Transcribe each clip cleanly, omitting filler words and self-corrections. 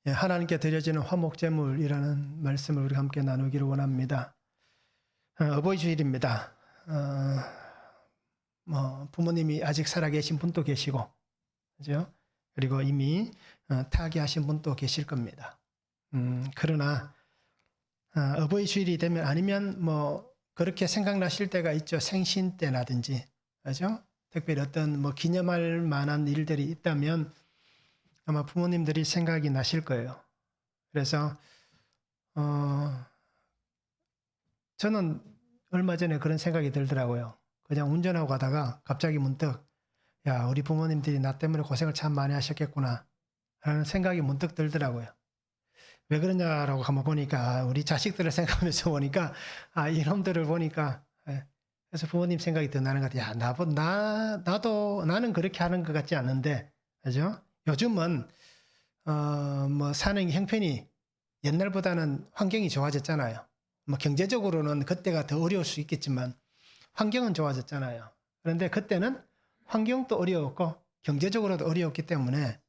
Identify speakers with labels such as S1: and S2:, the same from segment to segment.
S1: 예, 하나님께 드려지는 화목제물이라는 말씀을 우리 함께 나누기를 원합니다. 어버이 주일입니다. 부모님이 아직 살아계신 분도 계시고, 그죠? 그리고 이미 타계하신 분도 계실 겁니다. 그러나 어버이 주일이 되면 아니면 그렇게 생각나실 때가 있죠. 생신 때라든지, 그죠? 특별히 어떤 기념할 만한 일들이 있다면 아마 부모님들이 생각이 나실 거예요. 그래서 저는 얼마 전에 그런 생각이 들더라고요. 그냥 운전하고 가다가 갑자기 문득 야, 우리 부모님들이 나 때문에 고생을 참 많이 하셨겠구나 라는 생각이 문득 들더라고요. 왜 그러냐라고 한번 보니까 우리 자식들을 생각하면서 보니까 이놈들을 보니까 그래서 부모님 생각이 더 나는 것 같아요. 야, 나는 그렇게 하는 것 같지 않는데, 그죠? 요즘은 사는 형편이 옛날보다는 환경이 좋아졌잖아요. 경제적으로는 그때가 더 어려울 수 있겠지만 환경은 좋아졌잖아요. 그런데 그때는 환경도 어려웠고 경제적으로도 어려웠기 때문에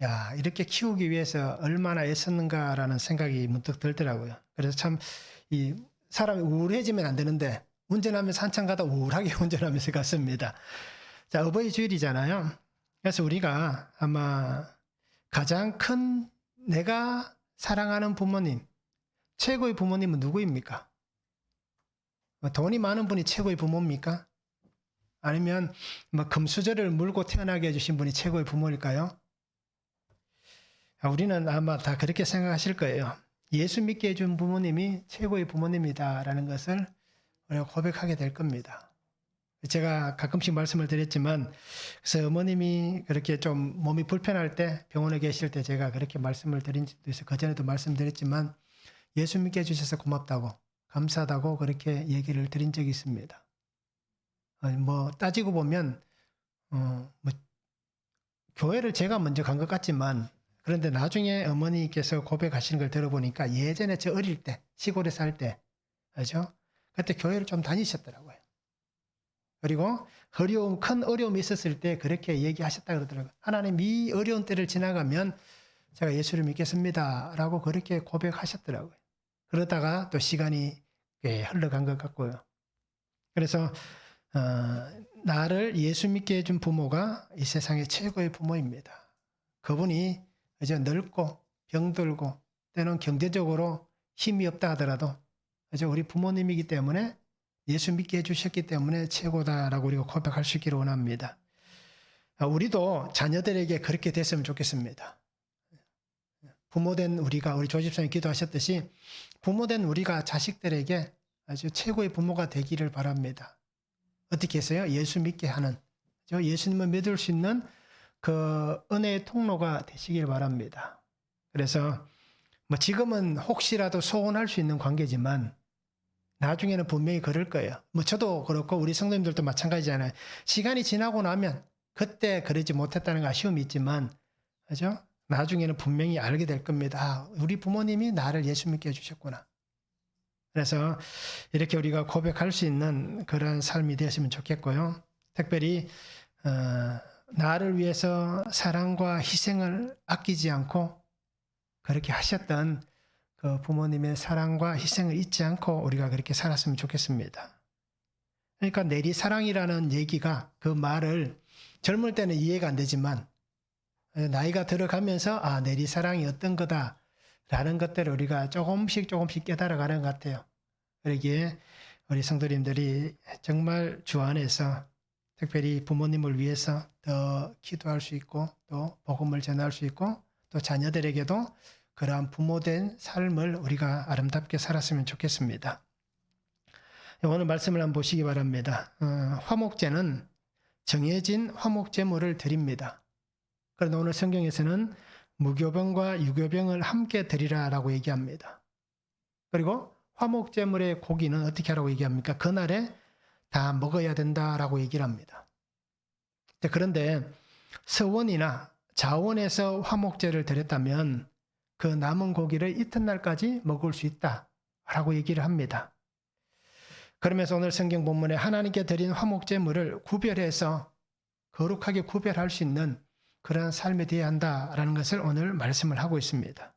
S1: 야, 이렇게 키우기 위해서 얼마나 애썼는가라는 생각이 문득 들더라고요. 그래서 참 이 사람이 우울해지면 안 되는데 운전하면서 한참 가다 우울하게 운전하면서 갔습니다. 자, 어버이 주일이잖아요. 그래서 우리가 아마 가장 큰 내가 사랑하는 부모님, 최고의 부모님은 누구입니까? 돈이 많은 분이 최고의 부모입니까? 아니면 금수저를 물고 태어나게 해주신 분이 최고의 부모일까요? 우리는 아마 다 그렇게 생각하실 거예요. 예수 믿게 해준 부모님이 최고의 부모님이다라는 것을 우리가 고백하게 될 겁니다. 제가 가끔씩 말씀을 드렸지만, 그래서 어머님이 그렇게 좀 몸이 불편할 때 병원에 계실 때 제가 그렇게 말씀을 드린 적도 있어요. 그전에도 말씀드렸지만 예수 믿게 해주셔서 고맙다고, 감사하다고 그렇게 얘기를 드린 적이 있습니다. 따지고 보면 교회를 제가 먼저 간 것 같지만, 그런데 나중에 어머니께서 고백하시는 걸 들어보니까 예전에 저 어릴 때, 시골에 살 때, 그죠? 그때 교회를 좀 다니셨더라고요. 그리고 큰 어려움이 있었을 때 그렇게 얘기하셨다 그러더라고요. 하나님, 이 어려운 때를 지나가면 제가 예수를 믿겠습니다 라고 그렇게 고백하셨더라고요. 그러다가 또 시간이 꽤 흘러간 것 같고요. 그래서 나를 예수 믿게 해준 부모가 이 세상의 최고의 부모입니다. 그분이 이제 늙고 병들고 때는 경제적으로 힘이 없다 하더라도 이제 우리 부모님이기 때문에 예수 믿게 해주셨기 때문에 최고다라고 우리가 고백할 수 있기를 원합니다. 우리도 자녀들에게 그렇게 됐으면 좋겠습니다. 부모된 우리가, 우리 조집사님 기도하셨듯이 부모된 우리가 자식들에게 아주 최고의 부모가 되기를 바랍니다. 어떻게 해서요? 예수 믿게 하는, 예수님을 믿을 수 있는 그 은혜의 통로가 되시길 바랍니다. 그래서 지금은 혹시라도 소원할 수 있는 관계지만 나중에는 분명히 그럴 거예요. 저도 그렇고 우리 성도님들도 마찬가지잖아요. 시간이 지나고 나면 그때 그러지 못했다는 아쉬움이 있지만, 그죠? 나중에는 분명히 알게 될 겁니다. 우리 부모님이 나를 예수 믿게 해주셨구나. 그래서 이렇게 우리가 고백할 수 있는 그런 삶이 되었으면 좋겠고요. 특별히 나를 위해서 사랑과 희생을 아끼지 않고 그렇게 하셨던 그 부모님의 사랑과 희생을 잊지 않고 우리가 그렇게 살았으면 좋겠습니다. 그러니까 내리사랑이라는 얘기가, 그 말을 젊을 때는 이해가 안 되지만 나이가 들어가면서 내리사랑이 어떤 거다라는 것들을 우리가 조금씩 깨달아가는 것 같아요. 그러기에 우리 성도님들이 정말 주 안에서 특별히 부모님을 위해서 더 기도할 수 있고 또 복음을 전할 수 있고 또 자녀들에게도 그러한 부모된 삶을 우리가 아름답게 살았으면 좋겠습니다. 오늘 말씀을 한번 보시기 바랍니다. 화목제는 정해진 화목제물을 드립니다. 그런데 오늘 성경에서는 무교병과 유교병을 함께 드리라라고 얘기합니다. 그리고 화목제물의 고기는 어떻게 하라고 얘기합니까? 그날에 다 먹어야 된다라고 얘기를 합니다. 그런데 서원이나 자원에서 화목제를 드렸다면 그 남은 고기를 이튿날까지 먹을 수 있다라고 얘기를 합니다. 그러면서 오늘 성경 본문에 하나님께 드린 화목제물을 구별해서 거룩하게 구별할 수 있는 그러한 삶이 되어야 한다라는 것을 오늘 말씀을 하고 있습니다.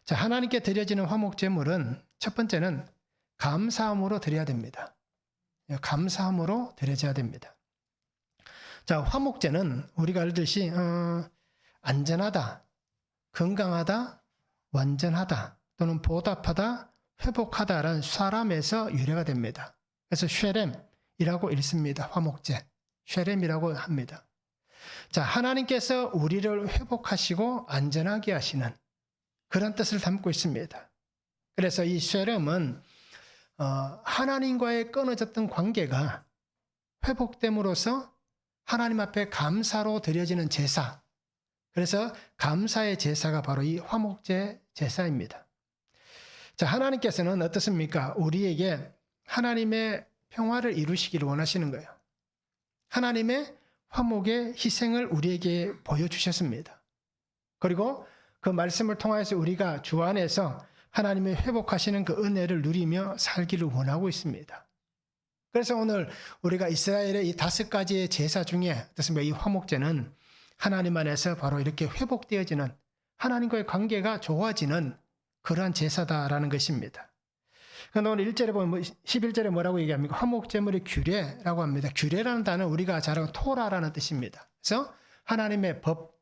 S1: 자, 하나님께 드려지는 화목 제물은 첫 번째는 감사함으로 드려야 됩니다. 감사함으로 드려져야 됩니다. 자, 화목제는 우리가 알듯이 안전하다, 건강하다, 완전하다 또는 보답하다, 회복하다라는 사람에서 유래가 됩니다. 그래서 쉐렘이라고 읽습니다. 화목제. 쉐렘이라고 합니다. 자, 하나님께서 우리를 회복하시고 안전하게 하시는 그런 뜻을 담고 있습니다. 그래서 이 쉐렘은 하나님과의 끊어졌던 관계가 회복됨으로써 하나님 앞에 감사로 드려지는 제사. 그래서 감사의 제사가 바로 이 화목제 제사입니다. 자, 하나님께서는 어떻습니까? 우리에게 하나님의 평화를 이루시기를 원하시는 거예요. 하나님의 화목의 희생을 우리에게 보여주셨습니다. 그리고 그 말씀을 통해서 우리가 주 안에서 하나님의 회복하시는 그 은혜를 누리며 살기를 원하고 있습니다. 그래서 오늘 우리가 이스라엘의 이 5가지의 제사 중에 어떻습니까? 이 화목제는 하나님 안에서 바로 이렇게 회복되어지는 하나님과의 관계가 좋아지는 그러한 제사다라는 것입니다. 그런데 오늘 1절에 보면 11절에 뭐라고 얘기합니까? 화목제물의 규례라고 합니다. 규례라는 단어는 우리가 잘 알고 토라라는 뜻입니다. 그래서 하나님의 법,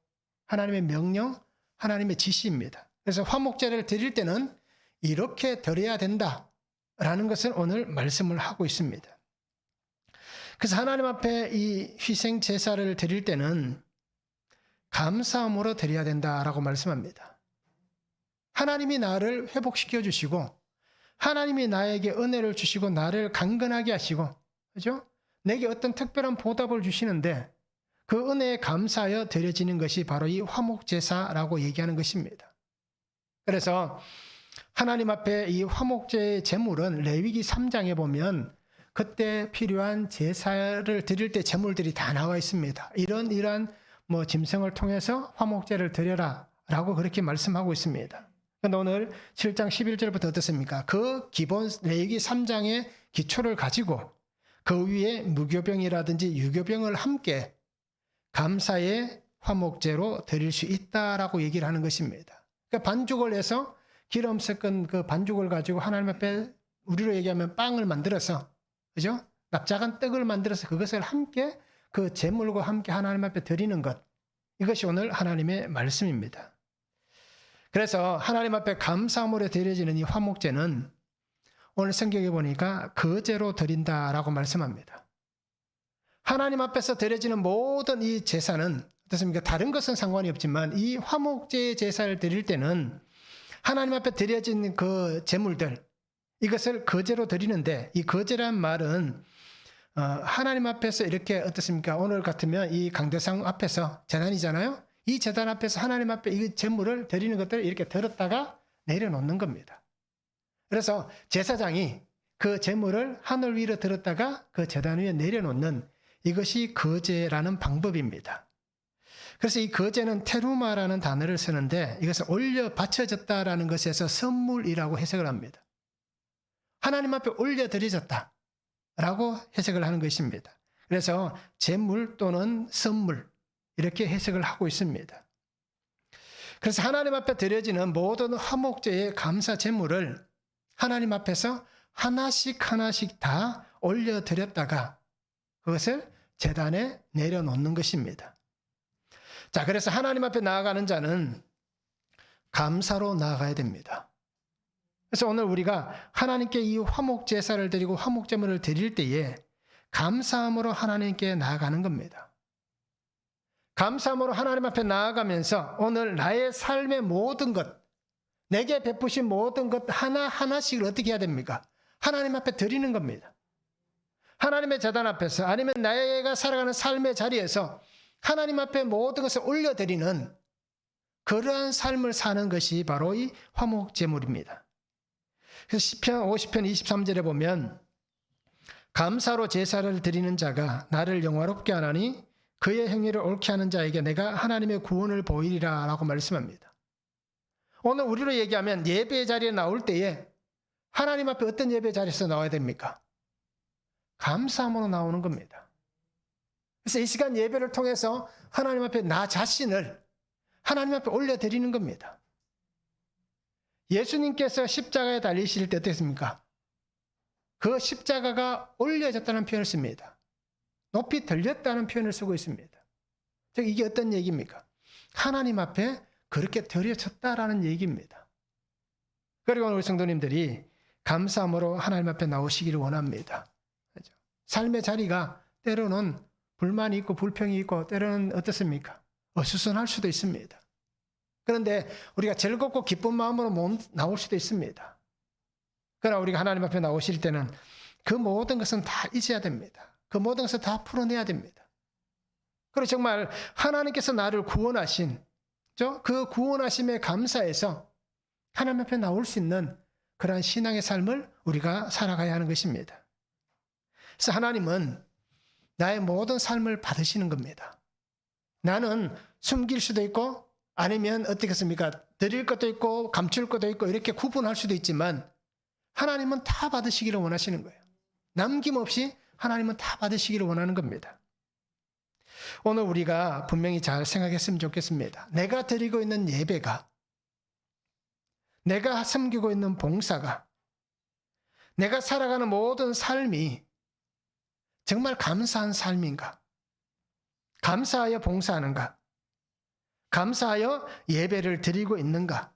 S1: 하나님의 명령, 하나님의 지시입니다. 그래서 화목제를 드릴 때는 이렇게 드려야 된다라는 것을 오늘 말씀을 하고 있습니다. 그래서 하나님 앞에 이 희생 제사를 드릴 때는 감사함으로 드려야 된다라고 말씀합니다. 하나님이 나를 회복시켜 주시고 하나님이 나에게 은혜를 주시고 나를 강건하게 하시고, 그죠? 내게 어떤 특별한 보답을 주시는데 그 은혜에 감사하여 드려지는 것이 바로 이 화목제사라고 얘기하는 것입니다. 그래서 하나님 앞에 이 화목제의 제물은 레위기 3장에 보면 그때 필요한 제사를 드릴 때 제물들이 다 나와 있습니다. 이러한 짐승을 통해서 화목제를 드려라 라고 그렇게 말씀하고 있습니다. 그런데 오늘 7장 11절부터 어떻습니까? 그 기본 레위기 3장의 기초를 가지고 그 위에 무교병이라든지 유교병을 함께 감사의 화목제로 드릴 수 있다라고 얘기를 하는 것입니다. 그러니까 반죽을 해서 기름 섞은 그 반죽을 가지고 하나님 앞에 우리로 얘기하면 빵을 만들어서, 그죠? 납작한 떡을 만들어서 그것을 함께 그 제물과 함께 하나님 앞에 드리는 것. 이것이 오늘 하나님의 말씀입니다. 그래서 하나님 앞에 감사함으로 드려지는 이 화목제는 오늘 성경에 보니까 거제로 드린다라고 말씀합니다. 하나님 앞에서 드려지는 모든 이 제사는 어떻습니까? 다른 것은 상관이 없지만 이 화목제의 제사를 드릴 때는 하나님 앞에 드려진 그 제물들, 이것을 거제로 드리는데, 이 거제란 말은 하나님 앞에서 이렇게 어떻습니까? 오늘 같으면 이 강대상 앞에서 제단이잖아요. 이 제단 앞에서 하나님 앞에 이 제물을 드리는 것들을 이렇게 들었다가 내려놓는 겁니다. 그래서 제사장이 그 제물을 하늘 위로 들었다가 그 제단 위에 내려놓는, 이것이 거제라는 방법입니다. 그래서 이 거제는 테루마라는 단어를 쓰는데 이것은 올려 바쳐졌다라는 것에서 선물이라고 해석을 합니다. 하나님 앞에 올려드려졌다 라고 해석을 하는 것입니다. 그래서 제물 또는 선물 이렇게 해석을 하고 있습니다. 그래서 하나님 앞에 드려지는 모든 화목제의 감사 제물을 하나님 앞에서 하나씩 다 올려드렸다가 그것을 제단에 내려놓는 것입니다. 자, 그래서 하나님 앞에 나아가는 자는 감사로 나아가야 됩니다. 그래서 오늘 우리가 하나님께 이 화목 제사를 드리고 화목 제물을 드릴 때에 감사함으로 하나님께 나아가는 겁니다. 감사함으로 하나님 앞에 나아가면서 오늘 나의 삶의 모든 것, 내게 베푸신 모든 것 하나하나씩을 어떻게 해야 됩니까? 하나님 앞에 드리는 겁니다. 하나님의 제단 앞에서, 아니면 내가 살아가는 삶의 자리에서 하나님 앞에 모든 것을 올려드리는 그러한 삶을 사는 것이 바로 이 화목 제물입니다. 그래서 시편 50편 23절에 보면 감사로 제사를 드리는 자가 나를 영화롭게 하나니 그의 행위를 옳게 하는 자에게 내가 하나님의 구원을 보이리라 라고 말씀합니다. 오늘 우리로 얘기하면 예배 자리에 나올 때에 하나님 앞에 어떤 예배 자리에서 나와야 됩니까? 감사함으로 나오는 겁니다. 그래서 이 시간 예배를 통해서 하나님 앞에 나 자신을 하나님 앞에 올려드리는 겁니다. 예수님께서 십자가에 달리실 때 어땠습니까? 그 십자가가 올려졌다는 표현을 씁니다. 높이 들렸다는 표현을 쓰고 있습니다. 즉 이게 어떤 얘기입니까? 하나님 앞에 그렇게 드려졌다라는 얘기입니다. 그리고 우리 성도님들이 감사함으로 하나님 앞에 나오시기를 원합니다. 그렇죠? 삶의 자리가 때로는 불만이 있고 불평이 있고 때로는 어떻습니까? 어수선할 수도 있습니다. 그런데 우리가 즐겁고 기쁜 마음으로 나올 수도 있습니다. 그러나 우리가 하나님 앞에 나오실 때는 그 모든 것은 다 잊어야 됩니다. 그 모든 것을 다 풀어내야 됩니다. 그리고 정말 하나님께서 나를 구원하신 그 구원하심에 감사해서 하나님 앞에 나올 수 있는 그러한 신앙의 삶을 우리가 살아가야 하는 것입니다. 그래서 하나님은 나의 모든 삶을 받으시는 겁니다. 나는 숨길 수도 있고 아니면 어떻겠습니까? 드릴 것도 있고 감출 것도 있고 이렇게 구분할 수도 있지만 하나님은 다 받으시기를 원하시는 거예요. 남김없이 하나님은 다 받으시기를 원하는 겁니다. 오늘 우리가 분명히 잘 생각했으면 좋겠습니다. 내가 드리고 있는 예배가, 내가 섬기고 있는 봉사가, 내가 살아가는 모든 삶이 정말 감사한 삶인가? 감사하여 봉사하는가? 감사하여 예배를 드리고 있는가?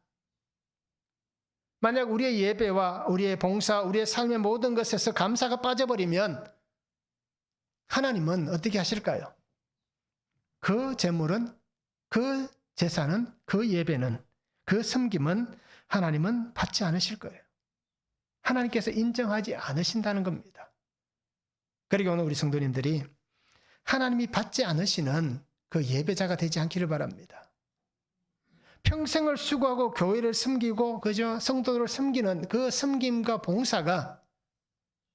S1: 만약 우리의 예배와 우리의 봉사, 우리의 삶의 모든 것에서 감사가 빠져버리면 하나님은 어떻게 하실까요? 그 재물은, 그 제사는, 그 예배는, 그 섬김은 하나님은 받지 않으실 거예요. 하나님께서 인정하지 않으신다는 겁니다. 그리고 오늘 우리 성도님들이 하나님이 받지 않으시는 그 예배자가 되지 않기를 바랍니다. 평생을 수고하고 교회를 섬기고 그저 성도들을 섬기는 그 섬김과 봉사가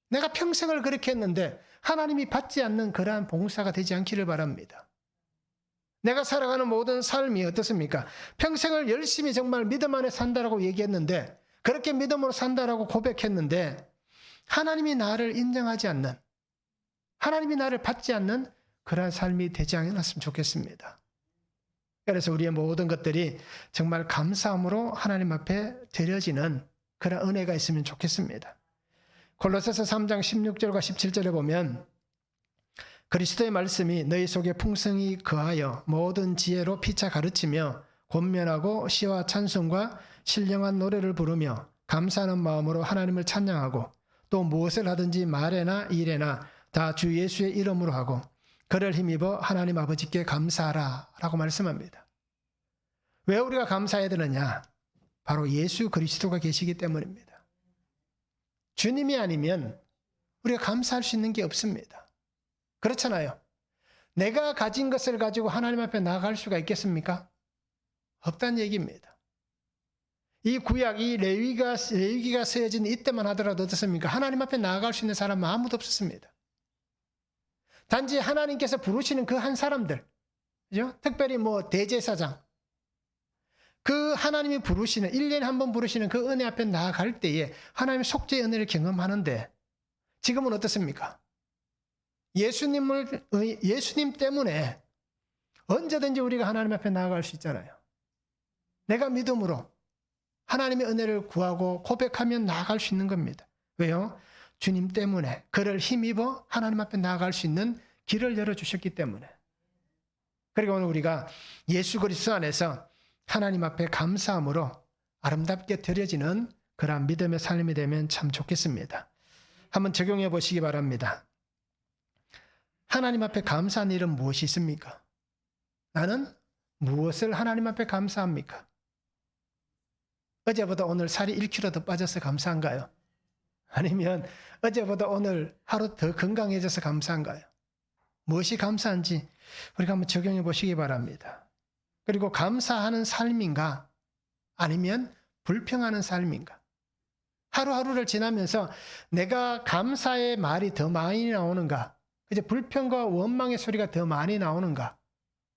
S1: 내가 평생을 그렇게 했는데 하나님이 받지 않는 그러한 봉사가 되지 않기를 바랍니다. 내가 살아가는 모든 삶이 어떻습니까? 평생을 열심히 정말 믿음 안에 산다라고 얘기했는데 그렇게 믿음으로 산다라고 고백했는데 하나님이 나를 인정하지 않는, 하나님이 나를 받지 않는 그러한 삶이 되지 않았으면 좋겠습니다. 그래서 우리의 모든 것들이 정말 감사함으로 하나님 앞에 드려지는 그런 은혜가 있으면 좋겠습니다. 골로새서 3장 16절과 17절에 보면 그리스도의 말씀이 너희 속에 풍성히 거하여 모든 지혜로 피차 가르치며 권면하고 시와 찬송과 신령한 노래를 부르며 감사하는 마음으로 하나님을 찬양하고 또 무엇을 하든지 말에나 일에나 다 주 예수의 이름으로 하고 그를 힘입어 하나님 아버지께 감사하라 라고 말씀합니다. 왜 우리가 감사해야 되느냐? 바로 예수 그리스도가 계시기 때문입니다. 주님이 아니면 우리가 감사할 수 있는 게 없습니다. 그렇잖아요. 내가 가진 것을 가지고 하나님 앞에 나아갈 수가 있겠습니까? 없다는 얘기입니다. 이 구약, 이 레위기가 쓰여진 이때만 하더라도 어떻습니까? 하나님 앞에 나아갈 수 있는 사람은 아무도 없었습니다. 단지 하나님께서 부르시는 그 한 사람들, 그죠? 특별히 대제사장, 그 하나님이 부르시는 1년에 한 번 부르시는 그 은혜 앞에 나아갈 때에 하나님의 속죄의 은혜를 경험하는데 지금은 어떻습니까? 예수님 때문에 언제든지 우리가 하나님 앞에 나아갈 수 있잖아요. 내가 믿음으로 하나님의 은혜를 구하고 고백하면 나아갈 수 있는 겁니다. 왜요? 주님 때문에 그를 힘입어 하나님 앞에 나아갈 수 있는 길을 열어주셨기 때문에. 그리고 오늘 우리가 예수 그리스도 안에서 하나님 앞에 감사함으로 아름답게 드려지는 그러한 믿음의 삶이 되면 참 좋겠습니다. 한번 적용해 보시기 바랍니다. 하나님 앞에 감사한 일은 무엇이 있습니까? 나는 무엇을 하나님 앞에 감사합니까? 어제보다 오늘 살이 1kg 더 빠져서 감사한가요? 아니면 어제보다 오늘 하루 더 건강해져서 감사한가요? 무엇이 감사한지 우리가 한번 적용해 보시기 바랍니다. 그리고 감사하는 삶인가? 아니면 불평하는 삶인가? 하루하루를 지나면서 내가 감사의 말이 더 많이 나오는가? 이제 불평과 원망의 소리가 더 많이 나오는가?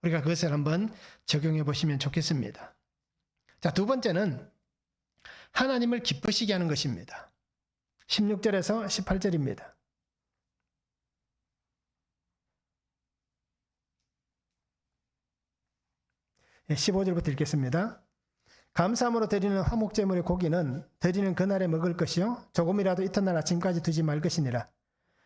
S1: 우리가 그것을 한번 적용해 보시면 좋겠습니다. 자, 두 번째는 하나님을 기쁘시게 하는 것입니다. 16절에서 18절입니다. 15절부터 읽겠습니다. 감사함으로 드리는 화목제물의 고기는 드리는 그날에 먹을 것이요 조금이라도 이튿날 아침까지 두지 말 것이니라.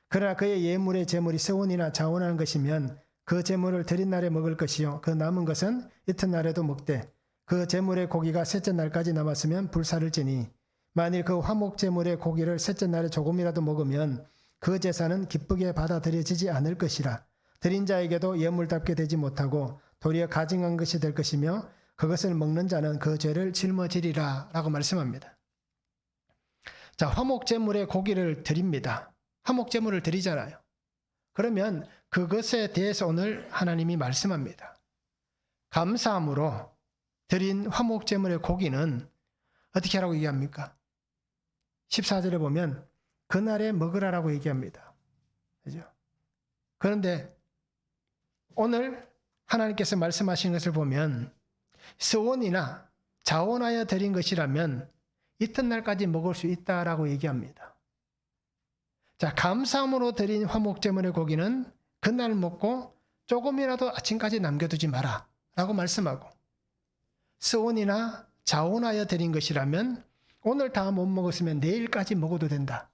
S1: 그러나 그의 예물의 제물이 서원이나 자원하는 것이면 그 제물을 드린 날에 먹을 것이요 그 남은 것은 이튿날에도 먹되 그 제물의 고기가 셋째 날까지 남았으면 불사를지니 만일 그 화목제물의 고기를 셋째 날에 조금이라도 먹으면 그 제사는 기쁘게 받아들여지지 않을 것이라. 드린 자에게도 예물답게 되지 못하고 도리어 가증한 것이 될 것이며 그것을 먹는 자는 그 죄를 짊어지리라 라고 말씀합니다. 자, 화목제물의 고기를 드립니다. 화목제물을 드리잖아요. 그러면 그것에 대해서 오늘 하나님이 말씀합니다. 감사함으로 드린 화목제물의 고기는 어떻게 하라고 얘기합니까? 14절에 보면 그날에 먹으라라고 얘기합니다. 그죠? 그런데 오늘 하나님께서 말씀하신 것을 보면 서원이나 자원하여 드린 것이라면 이튿날까지 먹을 수 있다라고 얘기합니다. 자, 감사함으로 드린 화목제물의 고기는 그날 먹고 조금이라도 아침까지 남겨두지 마라 라고 말씀하고, 서원이나 자원하여 드린 것이라면 오늘 다 못 먹었으면 내일까지 먹어도 된다.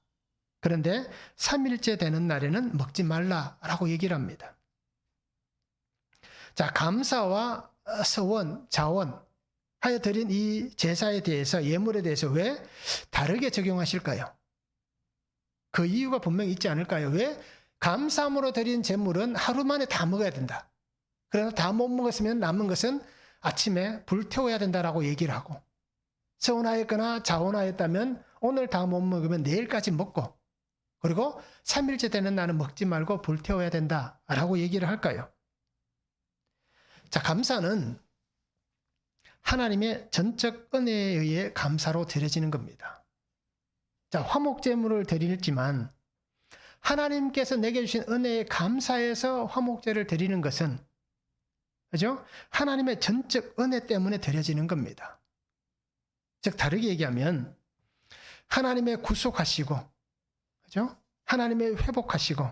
S1: 그런데 3일째 되는 날에는 먹지 말라라고 얘기를 합니다. 자, 감사와 서원, 자원 하여 드린 이 제사에 대해서, 예물에 대해서 왜 다르게 적용하실까요? 그 이유가 분명히 있지 않을까요? 왜 감사함으로 드린 제물은 하루 만에 다 먹어야 된다. 그러나 다 못 먹었으면 남은 것은 아침에 불태워야 된다라고 얘기를 하고, 서원하였거나 자원하였다면 오늘 다 못 먹으면 내일까지 먹고, 그리고 3일째 되는 날은 먹지 말고 불태워야 된다라고 얘기를 할까요? 자, 감사는 하나님의 전적 은혜에 의해 감사로 드려지는 겁니다. 자, 화목제물을 드리지만 하나님께서 내게 주신 은혜에 감사해서 화목제를 드리는 것은, 그죠? 하나님의 전적 은혜 때문에 드려지는 겁니다. 즉, 다르게 얘기하면 하나님의 구속하시고, 그죠? 하나님의 회복하시고,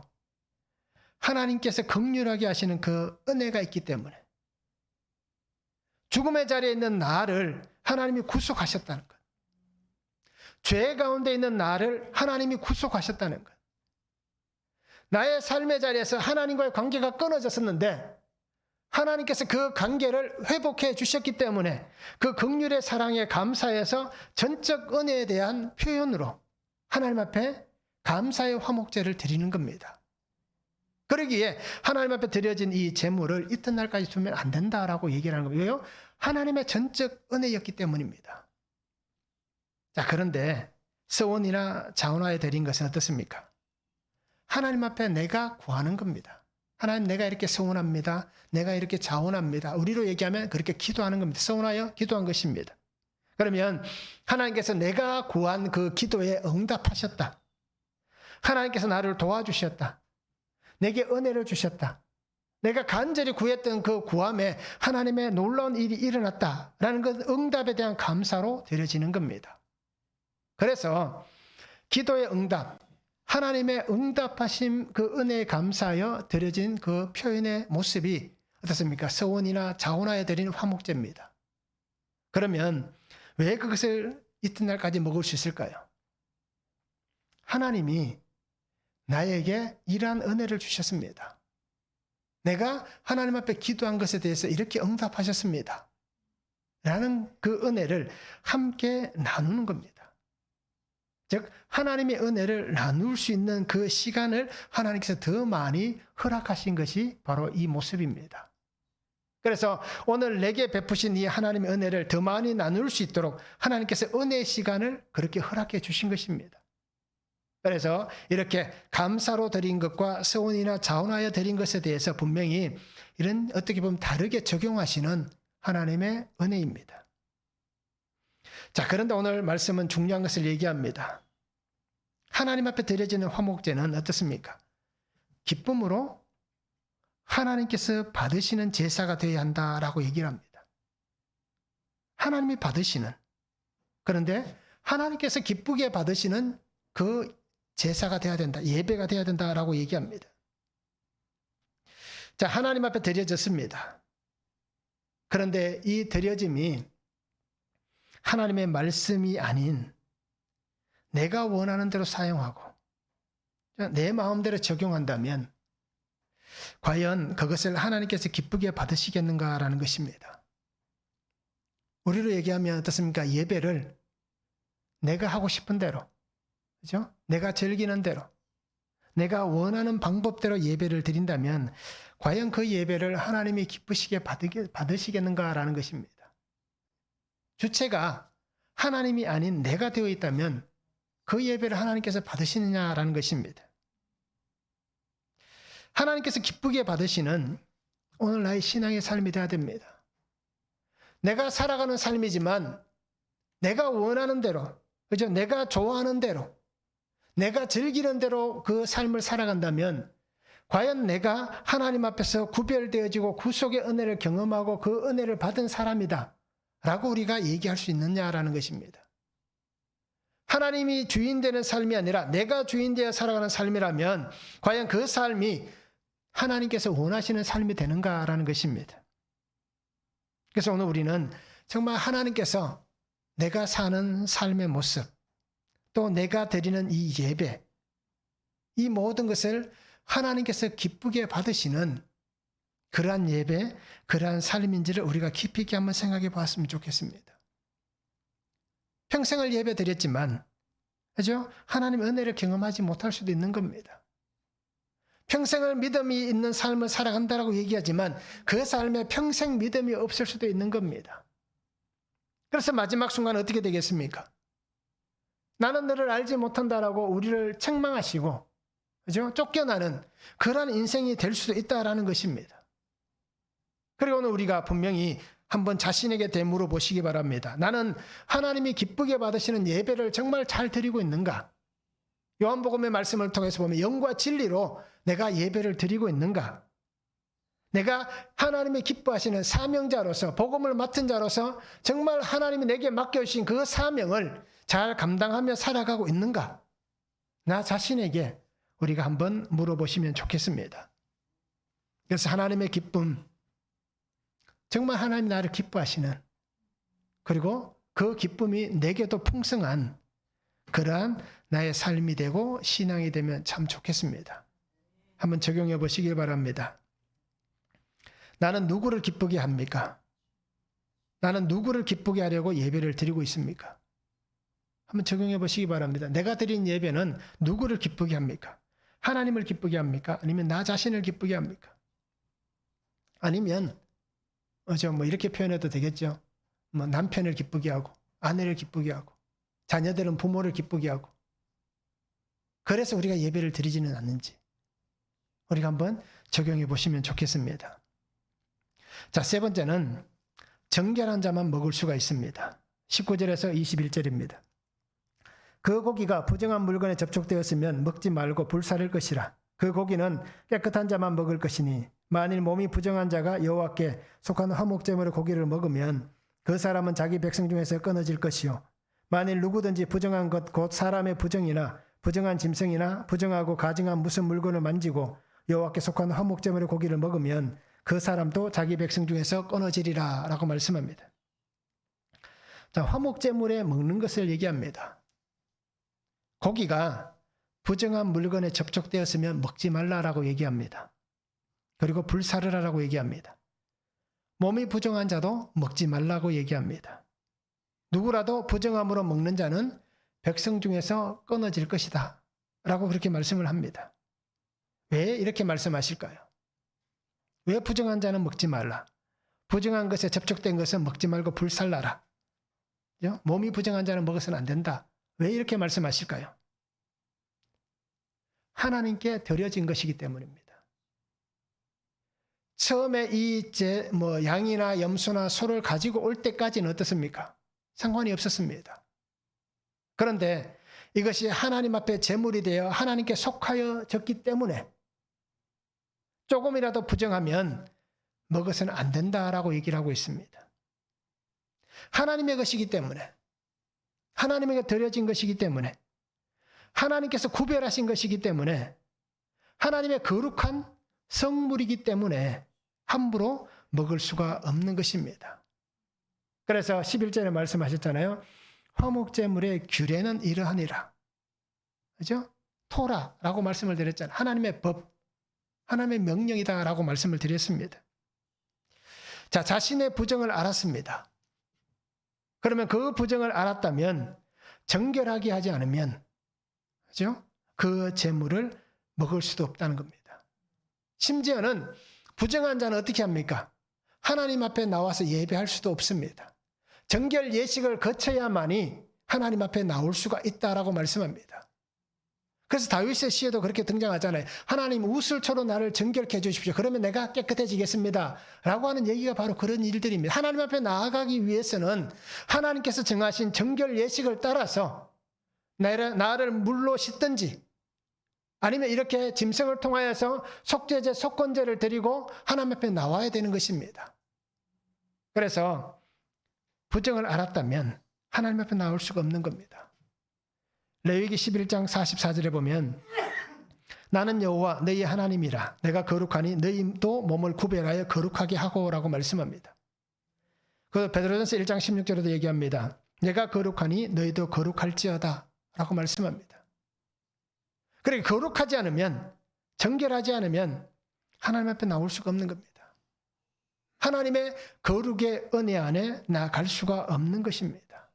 S1: 하나님께서 긍휼하게 하시는 그 은혜가 있기 때문에 죽음의 자리에 있는 나를 하나님이 구속하셨다는 것. 죄 가운데 있는 나를 하나님이 구속하셨다는 것. 나의 삶의 자리에서 하나님과의 관계가 끊어졌었는데 하나님께서 그 관계를 회복해 주셨기 때문에 그 긍휼의 사랑에 감사해서 전적 은혜에 대한 표현으로 하나님 앞에 감사의 화목제를 드리는 겁니다. 그러기에 하나님 앞에 드려진 이 제물을 이튿날까지 두면 안 된다라고 얘기를 하는 거예요. 왜요? 하나님의 전적 은혜였기 때문입니다. 자, 그런데 서원이나 자원하여 드린 것은 어떻습니까? 하나님 앞에 내가 구하는 겁니다. 하나님, 내가 이렇게 서원합니다. 내가 이렇게 자원합니다. 우리로 얘기하면 그렇게 기도하는 겁니다. 서원하여 기도한 것입니다. 그러면 하나님께서 내가 구한 그 기도에 응답하셨다. 하나님께서 나를 도와주셨다. 내게 은혜를 주셨다. 내가 간절히 구했던 그 구함에 하나님의 놀라운 일이 일어났다라는 그 응답에 대한 감사로 드려지는 겁니다. 그래서 기도의 응답, 하나님의 응답하심 그 은혜에 감사하여 드려진 그 표현의 모습이 어떻습니까? 서원이나 자원하여 드린 화목제입니다. 그러면 왜 그것을 이튿날까지 먹을 수 있을까요? 하나님이 나에게 이러한 은혜를 주셨습니다. 내가 하나님 앞에 기도한 것에 대해서 이렇게 응답하셨습니다. 라는 그 은혜를 함께 나누는 겁니다. 즉, 하나님의 은혜를 나눌 수 있는 그 시간을 하나님께서 더 많이 허락하신 것이 바로 이 모습입니다. 그래서 오늘 내게 베푸신 이 하나님의 은혜를 더 많이 나눌 수 있도록 하나님께서 은혜의 시간을 그렇게 허락해 주신 것입니다. 그래서 이렇게 감사로 드린 것과 서원이나 자원하여 드린 것에 대해서 분명히 이런 어떻게 보면 다르게 적용하시는 하나님의 은혜입니다. 자, 그런데 오늘 말씀은 중요한 것을 얘기합니다. 하나님 앞에 드려지는 화목제는 어떻습니까? 기쁨으로 하나님께서 받으시는 제사가 되어야 한다라고 얘기를 합니다. 하나님이 받으시는, 그런데 하나님께서 기쁘게 받으시는 그 제사가 되어야 된다, 예배가 되어야 된다라고 얘기합니다. 자, 하나님 앞에 드려졌습니다. 그런데 이 드려짐이 하나님의 말씀이 아닌 내가 원하는 대로 사용하고 내 마음대로 적용한다면 과연 그것을 하나님께서 기쁘게 받으시겠는가라는 것입니다. 우리로 얘기하면 어떻습니까? 예배를 내가 하고 싶은 대로, 그죠? 내가 즐기는 대로, 내가 원하는 방법대로 예배를 드린다면 과연 그 예배를 하나님이 기쁘시게 받으시겠는가라는 것입니다. 주체가 하나님이 아닌 내가 되어 있다면 그 예배를 하나님께서 받으시느냐라는 것입니다. 하나님께서 기쁘게 받으시는 오늘 나의 신앙의 삶이 되어야 됩니다. 내가 살아가는 삶이지만 내가 원하는 대로, 그죠? 내가 좋아하는 대로, 내가 즐기는 대로 그 삶을 살아간다면 과연 내가 하나님 앞에서 구별되어지고 구속의 은혜를 경험하고 그 은혜를 받은 사람이다 라고 우리가 얘기할 수 있느냐라는 것입니다. 하나님이 주인 되는 삶이 아니라 내가 주인 되어 살아가는 삶이라면 과연 그 삶이 하나님께서 원하시는 삶이 되는가라는 것입니다. 그래서 오늘 우리는 정말 하나님께서 내가 사는 삶의 모습, 또 내가 드리는 이 예배, 이 모든 것을 하나님께서 기쁘게 받으시는 그러한 예배, 그러한 삶인지를 우리가 깊이 있게 한번 생각해 봤으면 좋겠습니다. 평생을 예배 드렸지만, 그죠? 하나님의 은혜를 경험하지 못할 수도 있는 겁니다. 평생을 믿음이 있는 삶을 살아간다고 얘기하지만 그 삶에 평생 믿음이 없을 수도 있는 겁니다. 그래서 마지막 순간 어떻게 되겠습니까? 나는 너를 알지 못한다라고 우리를 책망하시고, 그죠? 쫓겨나는 그러한 인생이 될 수도 있다라는 것입니다. 그리고 오늘 우리가 분명히 한번 자신에게 되물어 보시기 바랍니다. 나는 하나님이 기쁘게 받으시는 예배를 정말 잘 드리고 있는가? 요한복음의 말씀을 통해서 보면 영과 진리로 내가 예배를 드리고 있는가? 내가 하나님이 기뻐하시는 사명자로서 복음을 맡은 자로서 정말 하나님이 내게 맡겨주신 그 사명을 잘 감당하며 살아가고 있는가? 나 자신에게 우리가 한번 물어보시면 좋겠습니다. 그래서 하나님의 기쁨, 정말 하나님 나를 기뻐하시는, 그리고 그 기쁨이 내게도 풍성한 그러한 나의 삶이 되고 신앙이 되면 참 좋겠습니다. 한번 적용해 보시길 바랍니다. 나는 누구를 기쁘게 합니까? 나는 누구를 기쁘게 하려고 예배를 드리고 있습니까? 한번 적용해 보시기 바랍니다. 내가 드린 예배는 누구를 기쁘게 합니까? 하나님을 기쁘게 합니까? 아니면 나 자신을 기쁘게 합니까? 아니면 뭐 이렇게 표현해도 되겠죠. 뭐 남편을 기쁘게 하고 아내를 기쁘게 하고 자녀들은 부모를 기쁘게 하고, 그래서 우리가 예배를 드리지는 않는지 우리가 한번 적용해 보시면 좋겠습니다. 자, 세 번째는 정결한 자만 먹을 수가 있습니다. 19절에서 21절입니다. 그 고기가 부정한 물건에 접촉되었으면 먹지 말고 불사를 것이라. 그 고기는 깨끗한 자만 먹을 것이니 만일 몸이 부정한 자가 여호와께 속한 화목제물의 고기를 먹으면 그 사람은 자기 백성 중에서 끊어질 것이요, 만일 누구든지 부정한 것 곧 사람의 부정이나 부정한 짐승이나 부정하고 가증한 무슨 물건을 만지고 여호와께 속한 화목제물의 고기를 먹으면 그 사람도 자기 백성 중에서 끊어지리라 라고 말씀합니다. 자, 화목제물에 먹는 것을 얘기합니다. 고기가 부정한 물건에 접촉되었으면 먹지 말라라고 얘기합니다. 그리고 불사르라라고 얘기합니다. 몸이 부정한 자도 먹지 말라고 얘기합니다. 누구라도 부정함으로 먹는 자는 백성 중에서 끊어질 것이다 라고 그렇게 말씀을 합니다. 왜 이렇게 말씀하실까요? 왜 부정한 자는 먹지 말라? 부정한 것에 접촉된 것은 먹지 말고 불살라라. 몸이 부정한 자는 먹어서는 안 된다. 왜 이렇게 말씀하실까요? 하나님께 드려진 것이기 때문입니다. 처음에 이 양이나 염소나 소를 가지고 올 때까지는 어떻습니까? 상관이 없었습니다. 그런데 이것이 하나님 앞에 제물이 되어 하나님께 속하여졌기 때문에 조금이라도 부정하면 먹어서는 안 된다라고 얘기를 하고 있습니다. 하나님의 것이기 때문에, 하나님에게 드려진 것이기 때문에, 하나님께서 구별하신 것이기 때문에, 하나님의 거룩한 성물이기 때문에 함부로 먹을 수가 없는 것입니다. 그래서 11절에 말씀하셨잖아요. 화목제물의 규례는 이러하니라. 그죠? 토라라고 말씀을 드렸잖아요. 하나님의 법, 하나님의 명령이다라고 말씀을 드렸습니다. 자, 자신의 부정을 알았습니다. 그러면 그 부정을 알았다면 정결하게 하지 않으면, 그죠? 그 제물을 먹을 수도 없다는 겁니다. 심지어는 부정한 자는 어떻게 합니까? 하나님 앞에 나와서 예배할 수도 없습니다. 정결 예식을 거쳐야만이 하나님 앞에 나올 수가 있다라고 말씀합니다. 그래서 다윗의 시에도 그렇게 등장하잖아요. 하나님 우슬초로 나를 정결케 해주십시오. 그러면 내가 깨끗해지겠습니다. 라고 하는 얘기가 바로 그런 일들입니다. 하나님 앞에 나아가기 위해서는 하나님께서 정하신 정결 예식을 따라서 나를 물로 씻든지 아니면 이렇게 짐승을 통하여서 속죄제, 속건제를 드리고 하나님 앞에 나와야 되는 것입니다. 그래서 부정을 알았다면 하나님 앞에 나올 수가 없는 겁니다. 레위기 11장 44절에 보면 나는 여호와 너희의 하나님이라 내가 거룩하니 너희도 몸을 구별하여 거룩하게 하고라고 말씀합니다. 그 베드로전서 1장 16절에도 얘기합니다. 내가 거룩하니 너희도 거룩할지어다 라고 말씀합니다. 그러니까 거룩하지 않으면, 정결하지 않으면 하나님 앞에 나올 수가 없는 겁니다. 하나님의 거룩의 은혜 안에 나아갈 수가 없는 것입니다.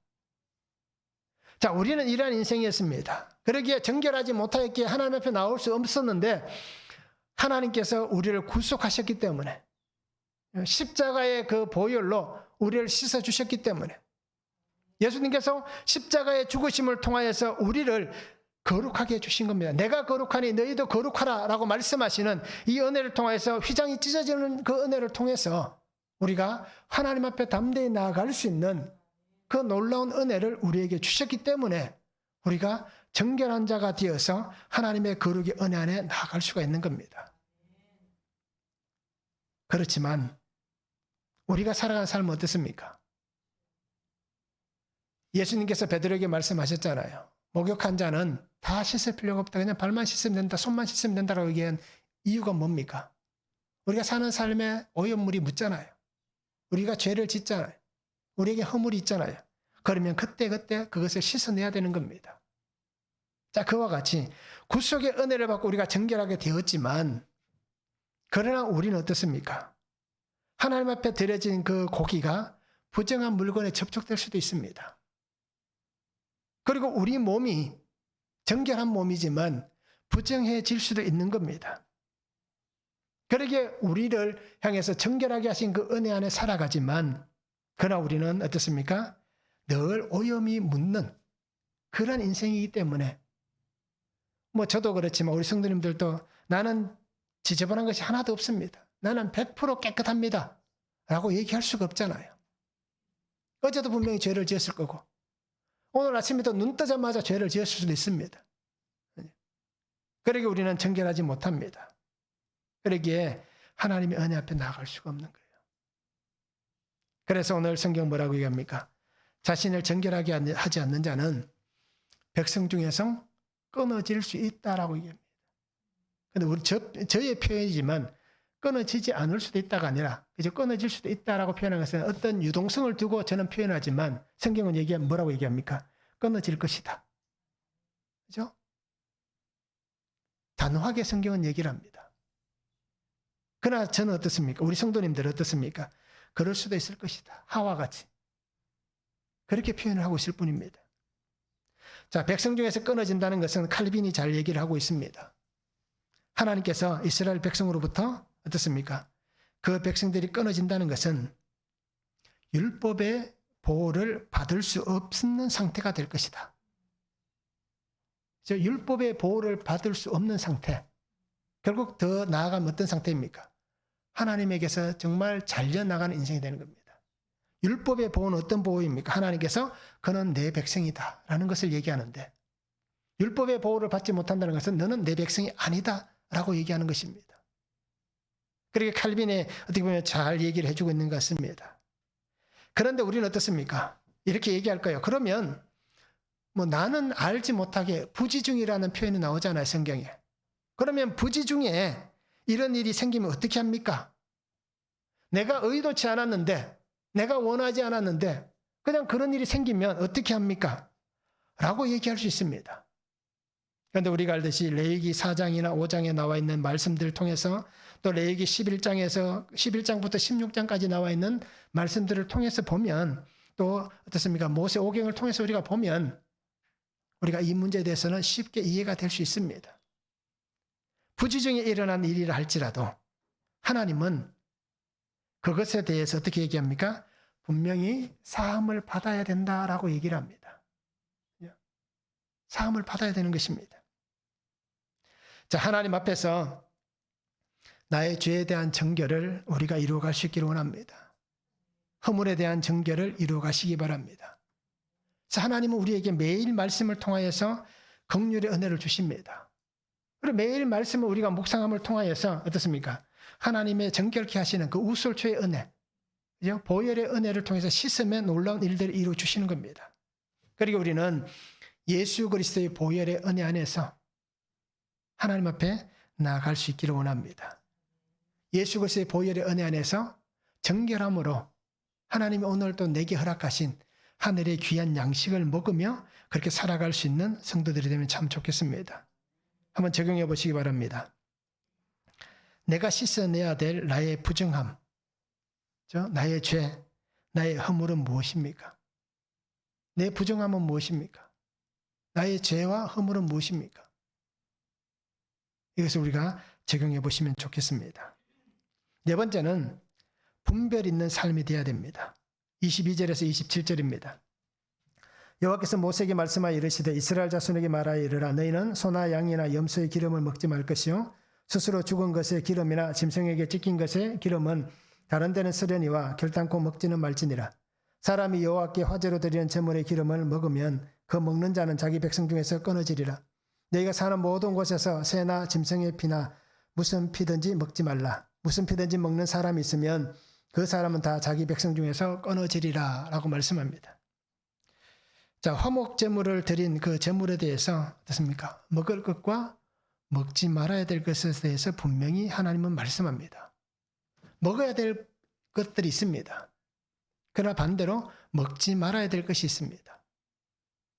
S1: 자, 우리는 이러한 인생이었습니다. 그러기에 정결하지 못하였기에 하나님 앞에 나올 수 없었는데 하나님께서 우리를 구속하셨기 때문에, 십자가의 그 보혈로 우리를 씻어주셨기 때문에, 예수님께서 십자가의 죽으심을 통하여서 우리를 거룩하게 해주신 겁니다. 내가 거룩하니 너희도 거룩하라 라고 말씀하시는 이 은혜를 통해서 휘장이 찢어지는 그 은혜를 통해서 우리가 하나님 앞에 담대히 나아갈 수 있는 그 놀라운 은혜를 우리에게 주셨기 때문에 우리가 정결한 자가 되어서 하나님의 거룩의 은혜 안에 나아갈 수가 있는 겁니다. 그렇지만 우리가 살아가는 삶은 어떻습니까? 예수님께서 베드로에게 말씀하셨잖아요. 목욕한 자는 다 씻을 필요가 없다. 그냥 발만 씻으면 된다. 손만 씻으면 된다라고 얘기한 이유가 뭡니까? 우리가 사는 삶에 오염물이 묻잖아요. 우리가 죄를 짓잖아요. 우리에게 허물이 있잖아요. 그러면 그때그때 그것을 씻어내야 되는 겁니다. 자, 그와 같이 구속의 은혜를 받고 우리가 정결하게 되었지만, 그러나 우리는 어떻습니까? 하나님 앞에 드려진 그 고기가 부정한 물건에 접촉될 수도 있습니다. 그리고 우리 몸이 정결한 몸이지만 부정해질 수도 있는 겁니다. 그러기에 우리를 향해서 정결하게 하신 그 은혜 안에 살아가지만, 그러나 우리는 어떻습니까? 늘 오염이 묻는 그런 인생이기 때문에, 저도 그렇지만 우리 성도님들도 나는 지저분한 것이 하나도 없습니다. 나는 100% 깨끗합니다. 라고 얘기할 수가 없잖아요. 어제도 분명히 죄를 지었을 거고, 오늘 아침에도 눈 뜨자마자 죄를 지었을 수도 있습니다. 그러기에 우리는 정결하지 못합니다. 그러기에 하나님의 은혜 앞에 나아갈 수가 없는 거예요. 그래서 오늘 성경 뭐라고 얘기합니까? 자신을 정결하게 하지 않는 자는 백성 중에서 끊어질 수 있다라고 얘기합니다. 그런데 저의 표현이지만 끊어지지 않을 수도 있다가 아니라 이제 끊어질 수도 있다라고 표현한 것은 어떤 유동성을 두고 저는 표현하지만 성경은 뭐라고 얘기합니까? 끊어질 것이다. 그죠? 단호하게 성경은 얘기를 합니다. 그러나 저는 어떻습니까? 우리 성도님들은 어떻습니까? 그럴 수도 있을 것이다. 하와 같이. 그렇게 표현을 하고 있을 뿐입니다. 자, 백성 중에서 끊어진다는 것은 칼빈이 잘 얘기를 하고 있습니다. 하나님께서 이스라엘 백성으로부터 어떻습니까? 그 백성들이 끊어진다는 것은 율법의 보호를 받을 수 없는 상태가 될 것이다. 율법의 보호를 받을 수 없는 상태. 결국 더 나아가면 어떤 상태입니까? 하나님에게서 정말 잘려나가는 인생이 되는 겁니다. 율법의 보호는 어떤 보호입니까? 하나님께서 그는 내 백성이다 라는 것을 얘기하는데, 율법의 보호를 받지 못한다는 것은 너는 내 백성이 아니다 라고 얘기하는 것입니다. 그러니까 칼빈이 어떻게 보면 잘 얘기를 해주고 있는 것 같습니다. 그런데 우리는 어떻습니까? 이렇게 얘기할까요? 그러면 나는 알지 못하게 부지중이라는 표현이 나오잖아요, 성경에. 그러면 부지중에 이런 일이 생기면 어떻게 합니까? 내가 의도치 않았는데, 내가 원하지 않았는데 그냥 그런 일이 생기면 어떻게 합니까? 라고 얘기할 수 있습니다. 그런데 우리가 알듯이 레위기 4장이나 5장에 나와 있는 말씀들을 통해서, 또 레위기 11장부터 16장까지 나와 있는 말씀들을 통해서 보면, 또 어떻습니까? 모세 오경을 통해서 우리가 보면 우리가 이 문제에 대해서는 쉽게 이해가 될 수 있습니다. 부지중에 일어난 일이라 할지라도 하나님은 그것에 대해서 어떻게 얘기합니까? 분명히 사함을 받아야 된다라고 얘기를 합니다. 사함을 받아야 되는 것입니다. 자, 하나님 앞에서 나의 죄에 대한 정결을 우리가 이루어갈 수 있기를 원합니다. 허물에 대한 정결을 이루어가시기 바랍니다. 자, 하나님은 우리에게 매일 말씀을 통하여서 긍휼의 은혜를 주십니다. 그리고 매일 말씀을 우리가 묵상함을 통하여서 어떻습니까? 하나님의 정결케 하시는 그 우솔초의 은혜, 그죠? 보혈의 은혜를 통해서 씻음에 놀라운 일들을 이루어 주시는 겁니다. 그리고 우리는 예수 그리스도의 보혈의 은혜 안에서 하나님 앞에 나아갈 수 있기를 원합니다. 예수 그리스도의 보혈의 은혜 안에서 정결함으로 하나님이 오늘 또 내게 허락하신 하늘의 귀한 양식을 먹으며 그렇게 살아갈 수 있는 성도들이 되면 참 좋겠습니다. 한번 적용해 보시기 바랍니다. 내가 씻어내야 될 나의 부정함, 나의 죄, 나의 허물은 무엇입니까? 내 부정함은 무엇입니까? 나의 죄와 허물은 무엇입니까? 이것을 우리가 적용해 보시면 좋겠습니다. 네 번째는 분별 있는 삶이 되어야 됩니다. 22절에서 27절입니다. 여호와께서 모세에게 말씀하여 이르시되 이스라엘 자손에게 말하여 이르라. 너희는 소나 양이나 염소의 기름을 먹지 말 것이요 스스로 죽은 것의 기름이나 짐승에게 찢긴 것의 기름은 다른 데는 쓰려니와 결단코 먹지는 말지니라. 사람이 여호와께 화제로 드리는 제물의 기름을 먹으면 그 먹는 자는 자기 백성 중에서 끊어지리라. 너희가 사는 모든 곳에서 새나 짐승의 피나 무슨 피든지 먹지 말라. 무슨 피든지 먹는 사람이 있으면 그 사람은 다 자기 백성 중에서 끊어지리라 라고 말씀합니다. 자, 화목 제물을 드린 그 제물에 대해서 어떻습니까? 먹을 것과 먹지 말아야 될 것에 대해서 분명히 하나님은 말씀합니다. 먹어야 될 것들이 있습니다. 그러나 반대로 먹지 말아야 될 것이 있습니다.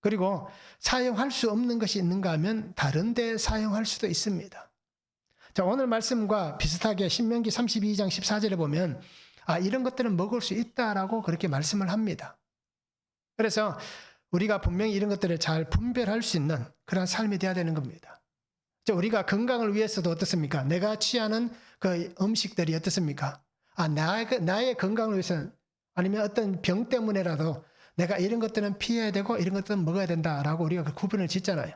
S1: 그리고 사용할 수 없는 것이 있는가 하면 다른 데 사용할 수도 있습니다. 자, 오늘 말씀과 비슷하게 신명기 32장 14절에 보면 이런 것들은 먹을 수 있다라고 그렇게 말씀을 합니다. 그래서 우리가 분명히 이런 것들을 잘 분별할 수 있는 그런 삶이 되어야 되는 겁니다. 자, 우리가 건강을 위해서도 어떻습니까? 내가 취하는 그 음식들이 어떻습니까? 나의 건강을 위해서는, 아니면 어떤 병 때문에라도 내가 이런 것들은 피해야 되고 이런 것들은 먹어야 된다라고 우리가 그 구분을 짓잖아요.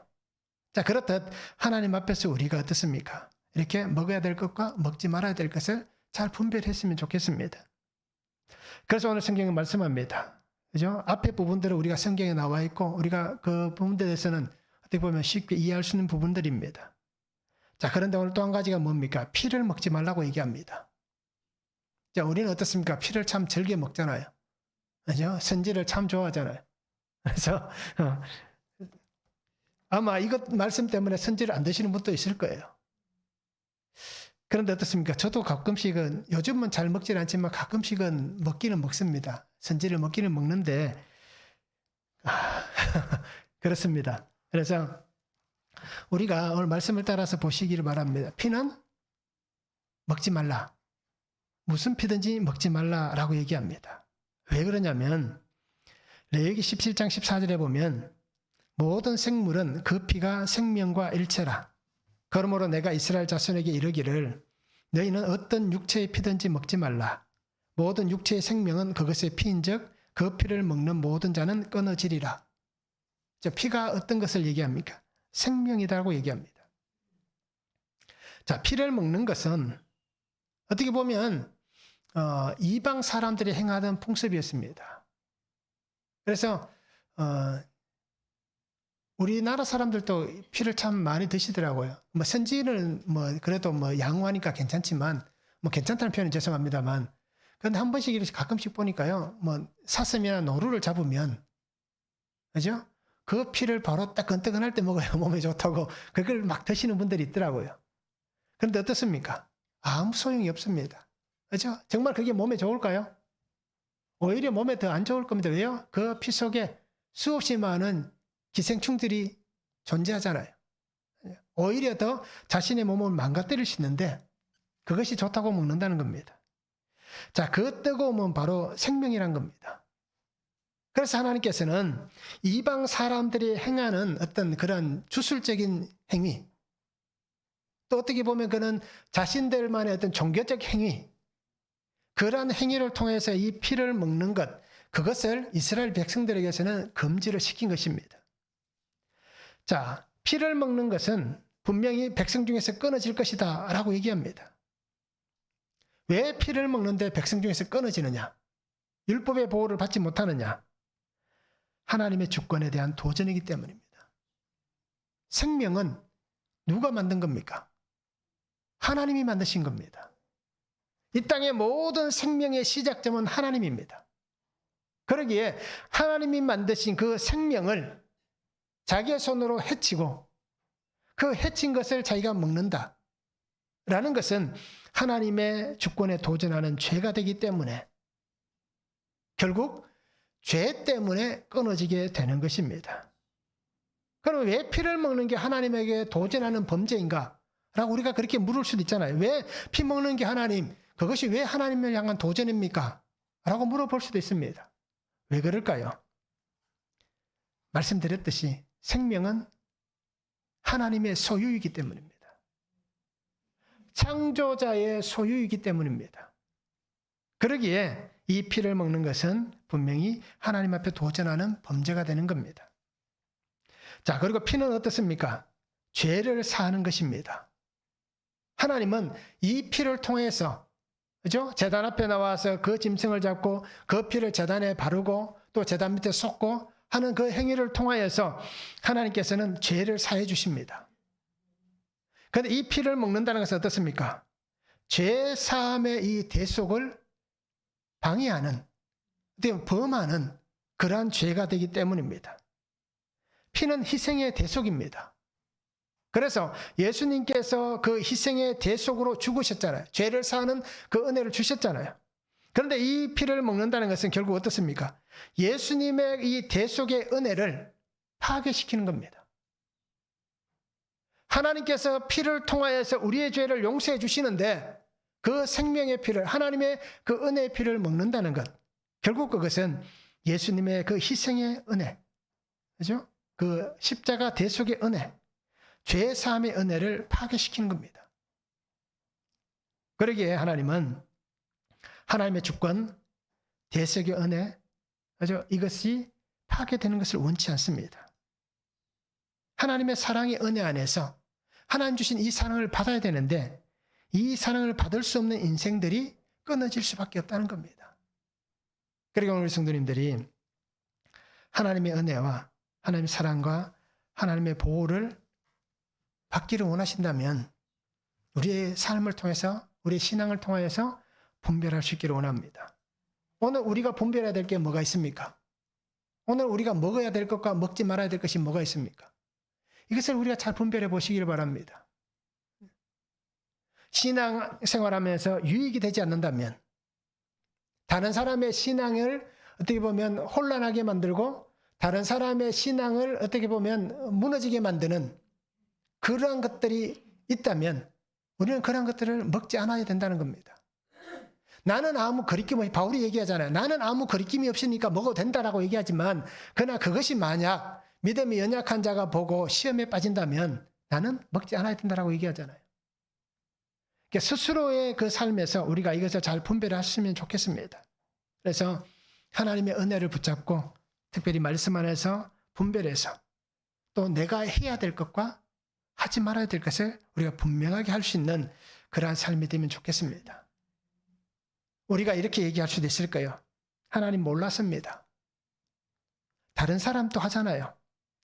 S1: 자, 그렇듯 하나님 앞에서 우리가 어떻습니까? 이렇게 먹어야 될 것과 먹지 말아야 될 것을 잘 분별했으면 좋겠습니다. 그래서 오늘 성경에 말씀합니다. 그죠? 앞에 부분들은 우리가 성경에 나와 있고 우리가 그 부분들에 대해서는 어떻게 보면 쉽게 이해할 수 있는 부분들입니다. 자, 그런데 오늘 또 한 가지가 뭡니까? 피를 먹지 말라고 얘기합니다. 자, 우리는 어떻습니까? 피를 참 즐겨 먹잖아요. 그죠? 선지를 참 좋아하잖아요. 그래서 아마 이것 말씀 때문에 선지를 안 드시는 분도 있을 거예요. 그런데 어떻습니까? 저도 가끔씩은, 요즘은 잘 먹질 않지만 가끔씩은 먹기는 먹습니다. 선지를 먹기는 먹는데 그렇습니다. 그래서 우리가 오늘 말씀을 따라서 보시기를 바랍니다. 피는 먹지 말라. 무슨 피든지 먹지 말라라고 얘기합니다. 왜 그러냐면 레위기 17장 14절에 보면 모든 생물은 그 피가 생명과 일체라. 그러므로 내가 이스라엘 자손에게 이르기를 너희는 어떤 육체의 피든지 먹지 말라. 모든 육체의 생명은 그것의 피인즉 그 피를 먹는 모든 자는 끊어지리라. 자, 피가 어떤 것을 얘기합니까? 생명이라고 얘기합니다. 자, 피를 먹는 것은 어떻게 보면 이방 사람들이 행하던 풍습이었습니다. 그래서 우리나라 사람들도 피를 참 많이 드시더라고요. 뭐 선지는 뭐 그래도 뭐 양호하니까 괜찮지만, 뭐 괜찮다는 표현은 죄송합니다만, 그런데 한 번씩 이렇게 가끔씩 보니까요, 뭐 사슴이나 노루를 잡으면, 그죠? 그 피를 바로 따끈따끈할 때 먹어야 몸에 좋다고 그걸 막 드시는 분들이 있더라고요. 그런데 어떻습니까? 아무 소용이 없습니다. 그렇죠? 정말 그게 몸에 좋을까요? 오히려 몸에 더 안 좋을 겁니다. 왜요? 그 피 속에 수없이 많은 기생충들이 존재하잖아요. 오히려 더 자신의 몸을 망가뜨릴 수 있는데 그것이 좋다고 먹는다는 겁니다. 자, 그 뜨거움은 바로 생명이란 겁니다. 그래서 하나님께서는 이방 사람들이 행하는 어떤 그런 주술적인 행위, 또 어떻게 보면 그는 자신들만의 어떤 종교적 행위, 그러한 행위를 통해서 이 피를 먹는 것, 그것을 이스라엘 백성들에게서는 금지를 시킨 것입니다. 자, 피를 먹는 것은 분명히 백성 중에서 끊어질 것이다 라고 얘기합니다. 왜 피를 먹는데 백성 중에서 끊어지느냐? 율법의 보호를 받지 못하느냐? 하나님의 주권에 대한 도전이기 때문입니다. 생명은 누가 만든 겁니까? 하나님이 만드신 겁니다. 이 땅의 모든 생명의 시작점은 하나님입니다. 그러기에 하나님이 만드신 그 생명을 자기의 손으로 해치고 그 해친 것을 자기가 먹는다 라는 것은 하나님의 주권에 도전하는 죄가 되기 때문에 결국 죄 때문에 끊어지게 되는 것입니다. 그럼 왜 피를 먹는 게 하나님에게 도전하는 범죄인가? 라고 우리가 그렇게 물을 수도 있잖아요. 왜 피 먹는 게 하나님, 그것이 왜 하나님을 향한 도전입니까? 라고 물어볼 수도 있습니다. 왜 그럴까요? 말씀드렸듯이 생명은 하나님의 소유이기 때문입니다. 창조자의 소유이기 때문입니다. 그러기에 이 피를 먹는 것은 분명히 하나님 앞에 도전하는 범죄가 되는 겁니다. 자, 그리고 피는 어떻습니까? 죄를 사하는 것입니다. 하나님은 이 피를 통해서, 그죠? 제단 앞에 나와서 그 짐승을 잡고 그 피를 제단에 바르고 또 제단 밑에 쏟고 하는 그 행위를 통하여서 하나님께서는 죄를 사해 주십니다. 그런데 이 피를 먹는다는 것은 어떻습니까? 죄 사함의 이 대속을 방해하는, 범하는 그러한 죄가 되기 때문입니다. 피는 희생의 대속입니다. 그래서 예수님께서 그 희생의 대속으로 죽으셨잖아요. 죄를 사하는 그 은혜를 주셨잖아요. 그런데 이 피를 먹는다는 것은 결국 어떻습니까? 예수님의 이 대속의 은혜를 파괴시키는 겁니다. 하나님께서 피를 통하여서 우리의 죄를 용서해 주시는데 그 생명의 피를, 하나님의 그 은혜의 피를 먹는다는 것, 결국 그것은 예수님의 그 희생의 은혜, 그죠? 그 십자가 대속의 은혜, 죄 사함의 은혜를 파괴시키는 겁니다. 그러기에 하나님은 하나님의 주권, 대속의 은혜, 그죠? 이것이 파괴되는 것을 원치 않습니다. 하나님의 사랑의 은혜 안에서 하나님 주신 이 사랑을 받아야 되는데 이 사랑을 받을 수 없는 인생들이 끊어질 수밖에 없다는 겁니다. 그러니까 우리 성도님들이 하나님의 은혜와 하나님의 사랑과 하나님의 보호를 받기를 원하신다면 우리의 삶을 통해서, 우리의 신앙을 통해서 분별할 수 있기를 원합니다. 오늘 우리가 분별해야 될 게 뭐가 있습니까? 오늘 우리가 먹어야 될 것과 먹지 말아야 될 것이 뭐가 있습니까? 이것을 우리가 잘 분별해 보시길 바랍니다. 신앙 생활하면서 유익이 되지 않는다면 다른 사람의 신앙을 어떻게 보면 혼란하게 만들고 다른 사람의 신앙을 어떻게 보면 무너지게 만드는 그러한 것들이 있다면 우리는 그런 것들을 먹지 않아야 된다는 겁니다. 나는 아무 거리낌이, 바울이 얘기하잖아요. 나는 아무 거리낌이 없으니까 먹어도 된다라고 얘기하지만 그러나 그것이 만약 믿음이 연약한 자가 보고 시험에 빠진다면 나는 먹지 않아야 된다라고 얘기하잖아요. 그러니까 스스로의 그 삶에서 우리가 이것을 잘 분별했으면 좋겠습니다. 그래서 하나님의 은혜를 붙잡고 특별히 말씀 안에서 분별해서 또 내가 해야 될 것과 하지 말아야 될 것을 우리가 분명하게 할 수 있는 그러한 삶이 되면 좋겠습니다. 우리가 이렇게 얘기할 수도 있을 거예요. 하나님 몰랐습니다. 다른 사람도 하잖아요.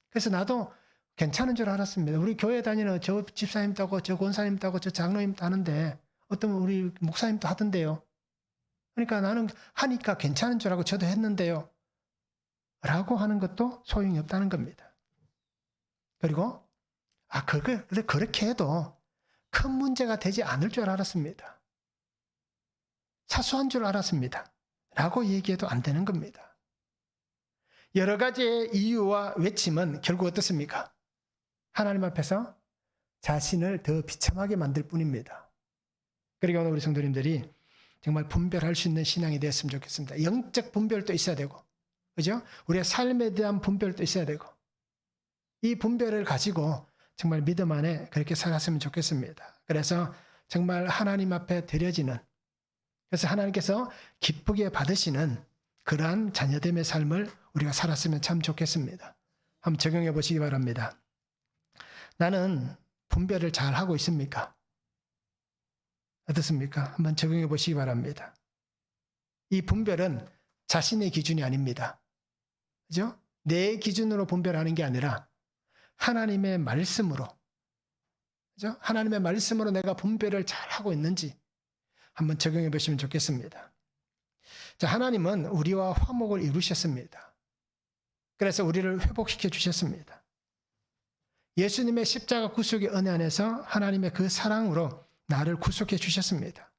S1: 그래서 나도 괜찮은 줄 알았습니다. 우리 교회 다니는 저 집사님도 하고 저 권사님도 하고 저 장로님도 하는데 어떤 우리 목사님도 하던데요. 그러니까 나는 하니까 괜찮은 줄 알고 저도 했는데요. 라고 하는 것도 소용이 없다는 겁니다. 그리고 그렇게 해도 큰 문제가 되지 않을 줄 알았습니다. 사소한 줄 알았습니다. 라고 얘기해도 안 되는 겁니다. 여러 가지의 이유와 외침은 결국 어떻습니까? 하나님 앞에서 자신을 더 비참하게 만들 뿐입니다. 그러니까 오늘 우리 성도님들이 정말 분별할 수 있는 신앙이 되었으면 좋겠습니다. 영적 분별도 있어야 되고, 그죠? 우리의 삶에 대한 분별도 있어야 되고, 이 분별을 가지고 정말 믿음 안에 그렇게 살았으면 좋겠습니다. 그래서 정말 하나님 앞에 드려지는, 그래서 하나님께서 기쁘게 받으시는 그러한 자녀됨의 삶을 우리가 살았으면 참 좋겠습니다. 한번 적용해 보시기 바랍니다. 나는 분별을 잘 하고 있습니까? 어떻습니까? 한번 적용해 보시기 바랍니다. 이 분별은 자신의 기준이 아닙니다. 그죠? 내 기준으로 분별하는 게 아니라 하나님의 말씀으로, 그죠? 하나님의 말씀으로 내가 분별을 잘 하고 있는지 한번 적용해 보시면 좋겠습니다. 자, 하나님은 우리와 화목을 이루셨습니다. 그래서 우리를 회복시켜 주셨습니다. 예수님의 십자가 구속의 은혜 안에서 하나님의 그 사랑으로 나를 구속해 주셨습니다.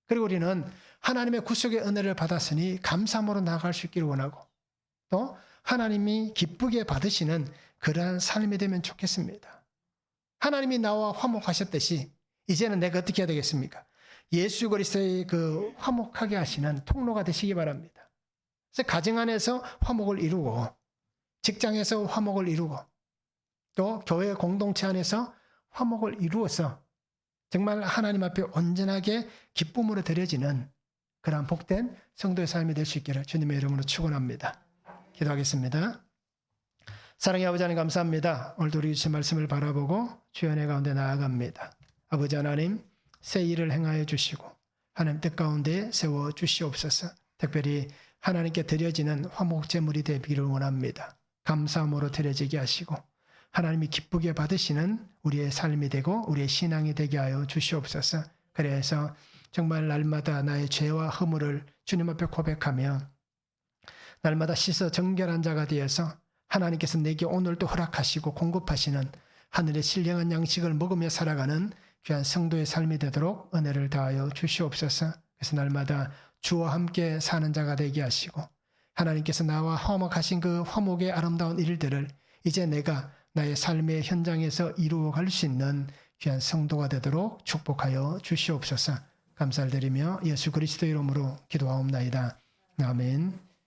S1: 그리고 우리는 하나님의 구속의 은혜를 받았으니 감사함으로 나아갈 수 있기를 원하고, 또 하나님이 기쁘게 받으시는 그러한 삶이 되면 좋겠습니다. 하나님이 나와 화목하셨듯이 이제는 내가 어떻게 해야 되겠습니까? 예수 그리스도의 그 화목하게 하시는 통로가 되시기 바랍니다. 그래서 가정 안에서 화목을 이루고, 직장에서 화목을 이루고, 또 교회 공동체 안에서 화목을 이루어서 정말 하나님 앞에 온전하게 기쁨으로 드려지는 그러한 복된 성도의 삶이 될 수 있기를 주님의 이름으로 축원합니다. 기도하겠습니다. 사랑의 아버지 하나님 감사합니다. 오늘도 우리 주신 말씀을 바라보고 주의 은혜 가운데 나아갑니다. 아버지 하나님, 새 일을 행하여 주시고 하나님 뜻 가운데 세워 주시옵소서. 특별히 하나님께 드려지는 화목 제물이 되기를 원합니다. 감사함으로 드려지게 하시고 하나님이 기쁘게 받으시는 우리의 삶이 되고 우리의 신앙이 되게 하여 주시옵소서. 그래서 정말 날마다 나의 죄와 허물을 주님 앞에 고백하며 날마다 씻어 정결한 자가 되어서 하나님께서 내게 오늘도 허락하시고 공급하시는 하늘의 신령한 양식을 먹으며 살아가는 귀한 성도의 삶이 되도록 은혜를 다하여 주시옵소서. 그래서 날마다 주와 함께 사는 자가 되게 하시고 하나님께서 나와 화목하신 그 화목의 아름다운 일들을 이제 내가 나의 삶의 현장에서 이루어갈 수 있는 귀한 성도가 되도록 축복하여 주시옵소서. 감사를 드리며 예수 그리스도 이름으로 기도하옵나이다. 아멘.